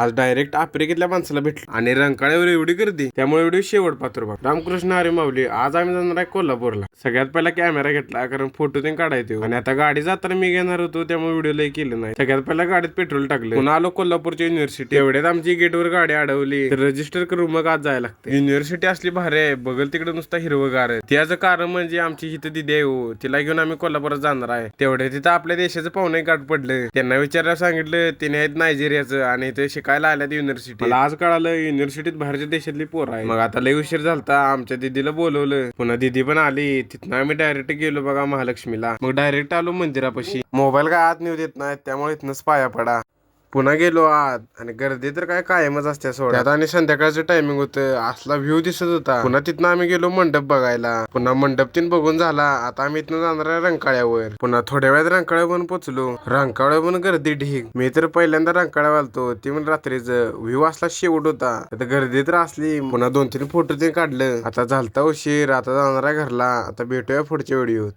आज डायरेक्ट आफ्रिकेतल्या माणसाला भेटलो आणि रंकाळ्यावर एवढी गर्दी, त्यामुळे व्हिडिओ शेवट पात्र बघ. रामकृष्ण हरी माऊली. आज आम्ही जाणार आहे कोल्हापूरला. सगळ्यात पहिला कॅमेरा घेतला कारण फोटो ते काढायचे आणि आता गाडी जाताना मी घेणार होतो त्यामुळे व्हिडिओ लई केलं नाही. सगळ्यात पहिला गाडीत पेट्रोल टाकलं, पुन्हा आलो कोल्हापूरच्या युनिव्हर्सिटी. एवढ्यात आमची गेटवर गाडी अडवली तर रजिस्टर करून मग आज जायला लागते. युनिव्हर्सिटी असली भारी आहे, बगल तिकडे नुसता हिरवगार आहे. त्याचं कारण म्हणजे आमची इथं दिदी आहे हो, तिला घेऊन आम्ही कोल्हापुरात जाणार आहे. तेवढ्या तिथं आपल्या देशाचं पाहुणे गाठ पडलं, त्यांना विचारायला सांगितलं, तिने आहेत नायजेरियाचं आणि ते शिकायला आल्यात युनिव्हर्सिटी. मला आज कळालं युनिव्हर्सिटीत बाहेरच्या देशातली पोरं आहे. मग आता लई उशीर झालता, आमच्या दिदीला बोलवलं, पुन्हा दिदी पण आली. तिथनं आम्ही डायरेक्ट गेलो बघा महालक्ष्मीला. मग डायरेक्ट आलो मंदिरापाशी. मोबाईल काय आत नेऊ देत नाही त्यामुळे इथनच पाया पडा. पुन्हा गेलो आत आणि गर्दी तर काय कायमच असते सोडा. त्यात आणि संध्याकाळचं टायमिंग होतं, असला व्ह्यू दिसत होता. पुन्हा तिथनं आम्ही गेलो मंडप बघायला. पुन्हा मंडप तीन बघून झाला, आता आम्ही इथनं जाणार आहे रंकाळ्यावर. पुन्हा थोड्या वेळात रंकाळ्यावर पण पोचलो. रंकाळ्यावर पण गर्दी ढीक. मी तर पहिल्यांदा रंकाळ्यावर आलतो, ती पण रात्रीचं. व्ह्यू असला शेवट होता, आता गर्दी तर असली. पुन्हा 2-3 फोटो ते काढलं. आता झालता उशीर, आता जाणार आहे घरला. आता भेटूया पुढच्या व्हिडिओत.